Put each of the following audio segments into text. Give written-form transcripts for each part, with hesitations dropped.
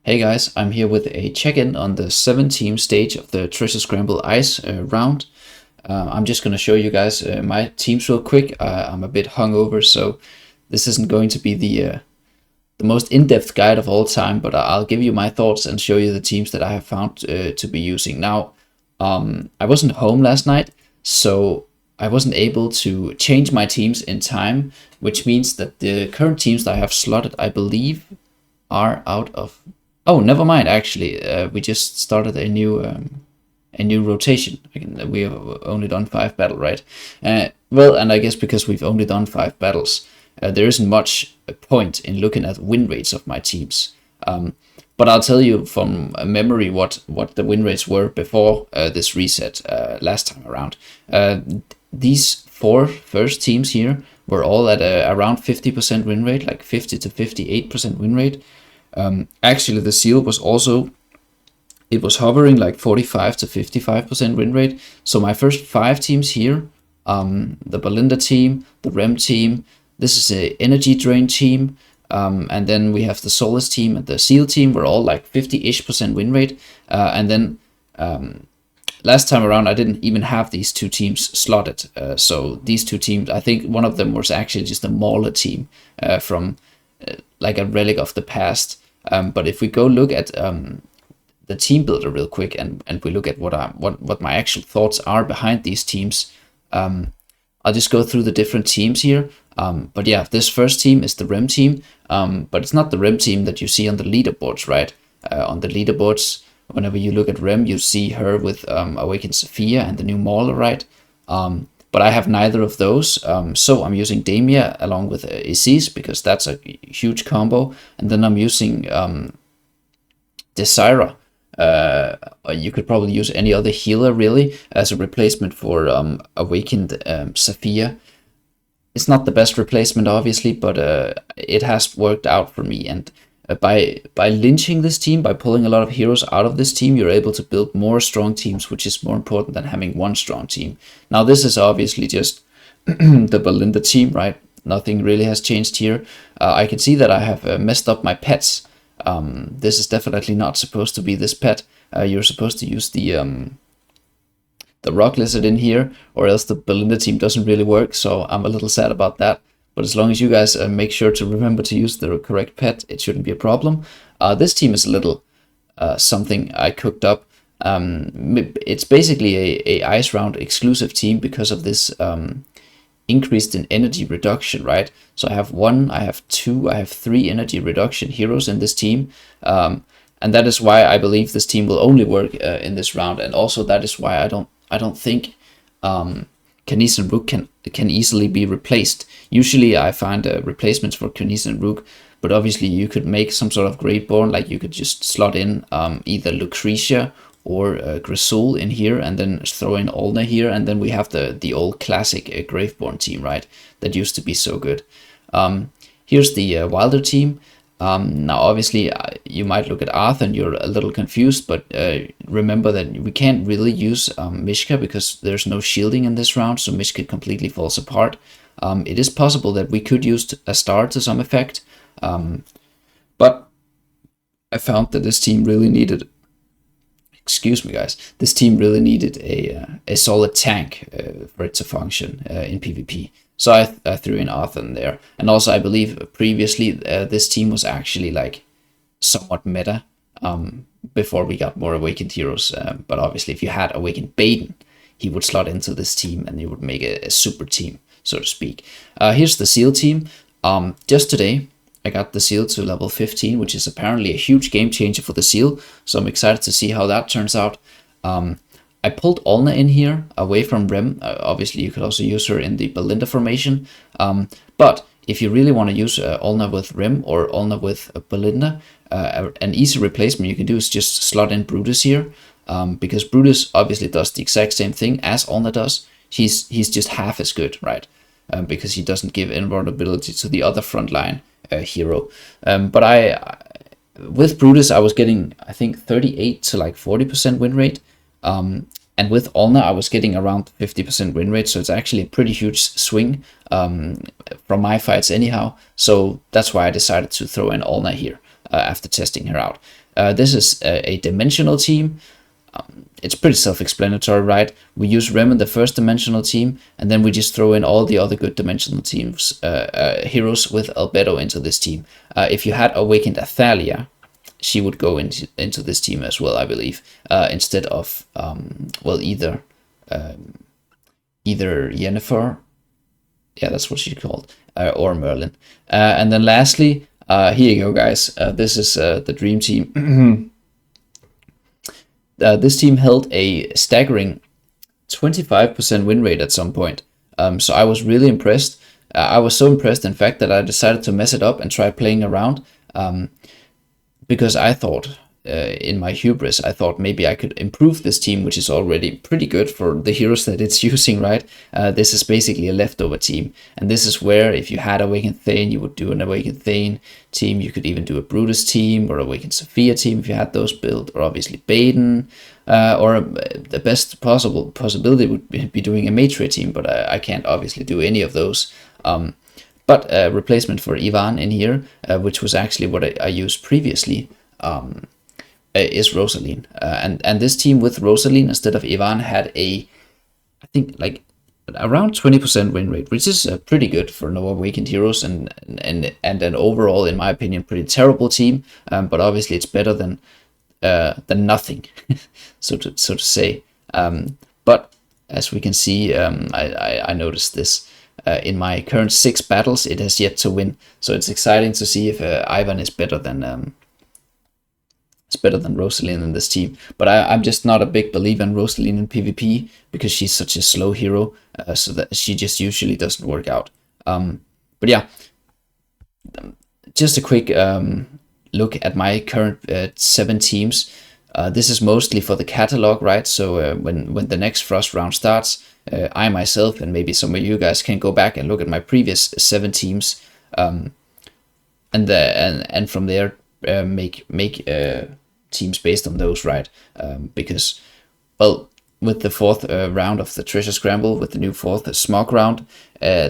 Hey guys, I'm here with a check-in on the 7-team stage of the Treasure Scramble Ice round. I'm just going to show you guys my teams real quick. I'm a bit hungover, so this isn't going to be the most in-depth guide of all time, but I'll give you my thoughts and show you the teams that I have found to be using. Now, I wasn't home last night, so I wasn't able to change my teams in time, which means that the current teams that I have slotted, I believe, are out of... Oh, never mind. Actually, we just started a new rotation. We have only done 5 battles, right? Well, and I guess because we've only done 5 battles, there isn't much point in looking at win rates of my teams. But I'll tell you from memory what the win rates were before this reset last time around. These 4 first teams here were all at around 50% win rate, like 50 to 58% win rate. Actually, the seal was also, it was hovering like 45 to 55% win rate. So my first 5 teams here, the Belinda team, the Rem team, this is a energy drain team, and then we have the Solace team and the seal team, were all like 50-ish% win rate. And then last time around, I didn't even have these 2 teams slotted. So these 2 teams, I think one of them was actually just a Mauler team from like a relic of the past. But if we go look at the team builder real quick, and we look at what my actual thoughts are behind these teams, I'll just go through the different teams here. But yeah, this first team is the Rem team, but it's not the Rem team that you see on the leaderboards, right? On the leaderboards, whenever you look at Rem, you see her with Awakened Sophia and the new Mauler, right? But I have neither of those, so I'm using Damia along with Isis because that's a huge combo, and then I'm using Desira. You could probably use any other healer really as a replacement for Awakened Sophia. It's not the best replacement, obviously, but it has worked out for me. And by lynching this team, by pulling a lot of heroes out of this team, you're able to build more strong teams, which is more important than having one strong team. Now, this is obviously just the Belinda team, right? Nothing really has changed here. I can see that I have messed up my pets. This is definitely not supposed to be this pet. You're supposed to use the rock lizard in here, or else the Belinda team doesn't really work, so I'm a little sad about that. But as long as you guys make sure to remember to use the correct pet, it shouldn't be a problem. This team is a little something I cooked up. It's basically a Ice Round exclusive team because of this increased in energy reduction, right? So I have 1, I have 2, I have 3 energy reduction heroes in this team. And that is why I believe this team will only work in this round. And also that is why I don't think Canis and Rook can easily be replaced. Usually I find replacements for Canis and Rook, but obviously you could make some sort of Graveborn, like you could just slot in either Lucretia or Grisul in here, and then throw in Olna here, and then we have the old classic Graveborn team, right? That used to be so good. Here's the Wilder team. Now, obviously, you might look at Arth and you're a little confused, but remember that we can't really use Mishka because there's no shielding in this round, so Mishka completely falls apart. It is possible that we could use a star to some effect, but I found that this team really needed... Excuse me, guys. This team really needed a solid tank for it to function in PvP. So I threw in Arthur there. And also, I believe previously this team was actually like somewhat meta before we got more Awakened heroes. But obviously, if you had Awakened Baden, he would slot into this team and he would make a super team, so to speak. Here's the Seal team. Just today, I got the Seal to level 15, which is apparently a huge game changer for the Seal. So I'm excited to see how that turns out. I pulled Olna in here away from Rem. Obviously, you could also use her in the Belinda formation. But if you really want to use Olna with Rem or Olna with Belinda, an easy replacement you can do is just slot in Brutus here. Because Brutus obviously does the exact same thing as Olna does. He's just half as good, right? Because he doesn't give invulnerability to the other frontline hero. But with Brutus, I was getting, I think, 38 to like 40% win rate. And with Olna, I was getting around 50% win rate, so it's actually a pretty huge swing from my fights anyhow. So that's why I decided to throw in Olna here. after testing her out. This is a dimensional team. It's pretty self-explanatory, right? We use Rem in the first dimensional team, and then we just throw in all the other good dimensional teams, heroes with Albedo into this team. If you had Awakened Athalia, she would go into this team as well, I believe, instead of, well, either Yennefer, yeah, that's what she's called, or Merlin. And then lastly, here you go, guys. This is the Dream Team. This team held a staggering 25% win rate at some point. So I was really impressed. I was so impressed, in fact, that I decided to mess it up and try playing around. Because I thought, in my hubris, I thought maybe I could improve this team, which is already pretty good for the heroes that it's using, right? This is basically a leftover team. And this is where, if you had Awakened Thane, you would do an Awakened Thane team. You could even do a Brutus team or Awakened Sophia team if you had those built, or obviously Baden. Or the best possibility would be doing a Matre team, but I can't obviously do any of those. But a replacement for Ivan in here, which was actually what I used previously, is Rosaline. And this team with Rosaline instead of Ivan had I think like around 20% win rate, which is pretty good for no Awakened heroes, and an overall, in my opinion, pretty terrible team. But obviously it's better than nothing, so to say. But as we can see, I noticed this. In my current 6 battles, it has yet to win. So it's exciting to see if Ivan is better than Rosaline in this team. But I'm just not a big believer in Rosaline in PvP because she's such a slow hero, so that she just usually doesn't work out. But yeah, just a quick look at my current 7 teams. This is mostly for the catalog, right? So when the next Frost round starts, I myself and maybe some of you guys can go back and look at my previous 7 teams, and from there make teams based on those, right? Because, well, with the 4th round of the Treasure Scramble, with the new 4th Smog round,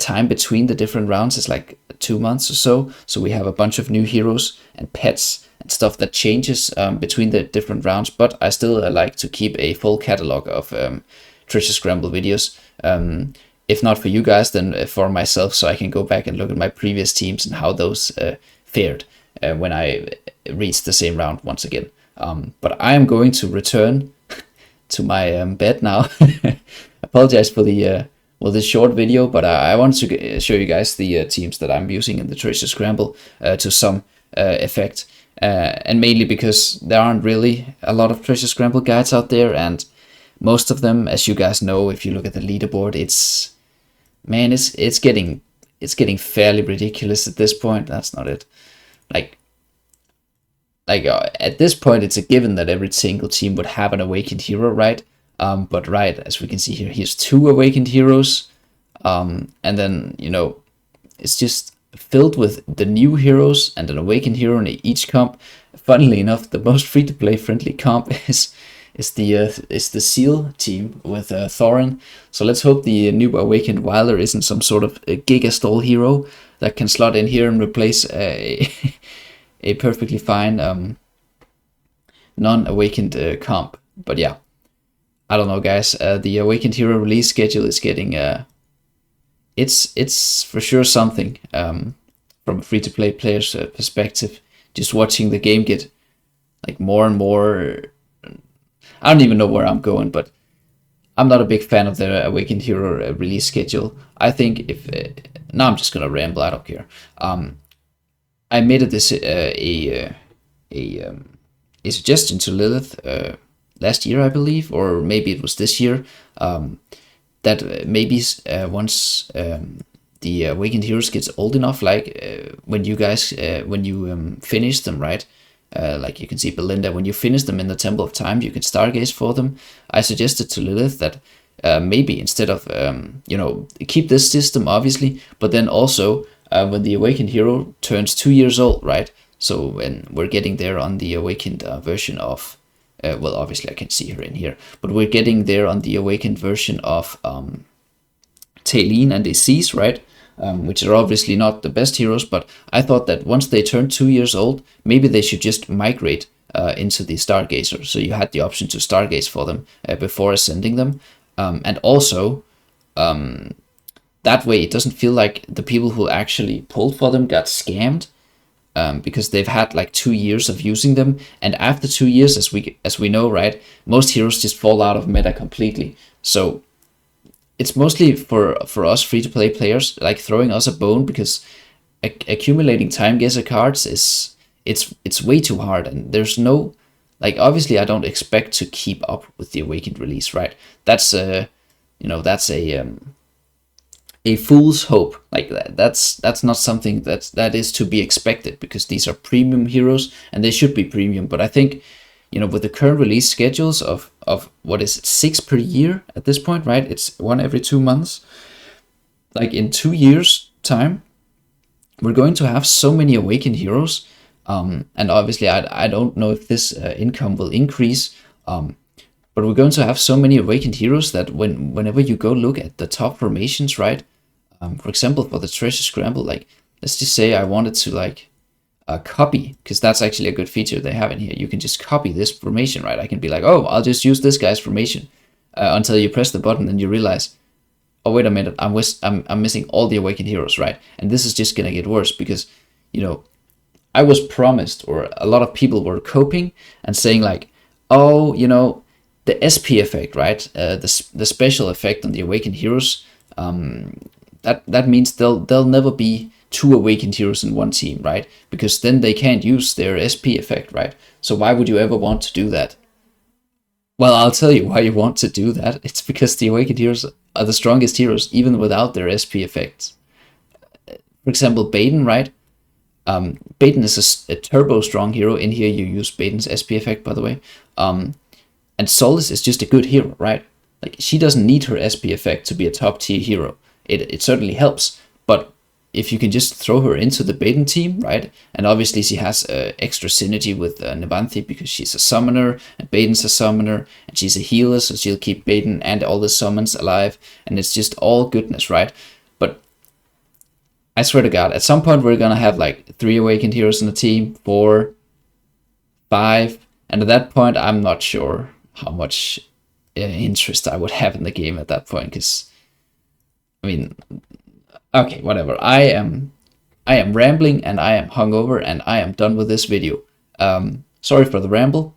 time between the different rounds is like 2 months or so. So we have a bunch of new heroes and pets and stuff that changes between the different rounds. But I still like to keep a full catalog of Treasure Scramble videos. If not for you guys, then for myself, so I can go back and look at my previous teams and how those fared when I reached the same round once again. But I am going to return to my bed now. Apologize for the this short video, but I wanted to show you guys the teams that I'm using in the Treasure Scramble to some effect, and mainly because there aren't really a lot of Treasure Scramble guides out there, and most of them, as you guys know, if you look at the leaderboard, it's getting fairly ridiculous at this point. That's not it. Like at this point, it's a given that every single team would have an Awakened hero, right? But right, as we can see here, here's 2 Awakened heroes, and then, you know, it's just filled with the new heroes and an Awakened hero in each comp. Funnily enough, the most free-to-play friendly comp is the Seal team with Thorin. So let's hope the new Awakened Wilder isn't some sort of a Giga Stall hero that can slot in here and replace a perfectly fine non-Awakened comp. But yeah, I don't know, guys. The Awakened hero release schedule is getting it's for sure something from a free-to-play player's perspective. Just watching the game get like more and more. I don't even know where I'm going, but I'm not a big fan of the Awakened hero release schedule. I think if now I'm just gonna ramble. I don't care. I made this a suggestion to Lilith last year, I believe, or maybe it was this year, that maybe once the Awakened heroes gets old enough, like when you guys when you finish them, right? Like you can see Belinda, when you finish them in the Temple of Time, you can stargaze for them. I suggested to Lilith that maybe instead of keep this system obviously, but then also when the Awakened hero turns 2 years old, right? So when we're getting there on the Awakened version of, well, obviously I can see her in here, but we're getting there on the Awakened version of Taylene and Aziz, right? which are obviously not the best heroes, but I thought that once they turned 2 years old, maybe they should just migrate into the Stargazer, so you had the option to Stargaze for them before ascending them, and also that way it doesn't feel like the people who actually pulled for them got scammed, because they've had like 2 years of using them, and after 2 years, as we know, right, most heroes just fall out of meta completely. So it's mostly for us free-to-play players, like throwing us a bone, because accumulating time gazer cards is it's way too hard, and there's no, like, obviously I don't expect to keep up with the Awakened release, right? That's that's a fool's hope. Like that's not something that is to be expected, because these are premium heroes and they should be premium. But I think, with the current release schedules of what is it, 6 per year at this point, right? It's 1 every 2 months. Like in 2 years time, we're going to have so many Awakened heroes, and obviously I don't know if this income will increase, but we're going to have so many Awakened heroes that whenever you go look at the top formations, right? For example, for the treasure scramble, like, let's just say I wanted to like copy, because that's actually a good feature they have in here. You can just copy this formation, right? I can be like, oh, I'll just use this guy's formation, until you press the button and you realize, oh, wait a minute, I'm missing all the Awakened heroes, right? And this is just gonna get worse, because I was promised, or a lot of people were coping and saying like, oh, the SP effect, right? The special effect on the Awakened heroes. That means there'll never be 2 Awakened heroes in one team, right? Because then they can't use their SP effect, right? So why would you ever want to do that? Well, I'll tell you why you want to do that. It's because the Awakened heroes are the strongest heroes, even without their SP effects. For example, Baden, right? Baden is a turbo strong hero. In here, you use Baden's SP effect, by the way. And Solace is just a good hero, right? Like, she doesn't need her SP effect to be a top tier hero. It certainly helps, but if you can just throw her into the Baden team, right? And obviously she has extra synergy with Nevanthi, because she's a summoner and Baden's a summoner, and she's a healer, so she'll keep Baden and all the summons alive, and it's just all goodness, right? But I swear to God, at some point we're gonna have like 3 Awakened heroes in the team, 4, 5, and at that point I'm not sure how much interest I would have in the game at that point, because I mean, okay, whatever. I am rambling, and I am hungover, and I am done with this video. Sorry for the ramble.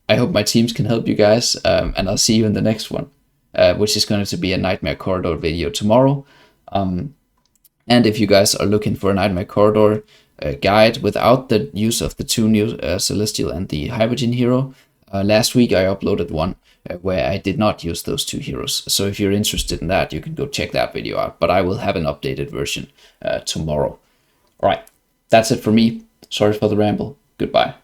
I hope my teams can help you guys, and I'll see you in the next one, which is going to be a Nightmare Corridor video tomorrow. And if you guys are looking for a Nightmare Corridor guide without the use of the 2 new Celestial and the Hydrogen hero, last week I uploaded one where I did not use those 2 heroes. So if you're interested in that, you can go check that video out. But I will have an updated version tomorrow. All right, that's it for me. Sorry for the ramble. Goodbye.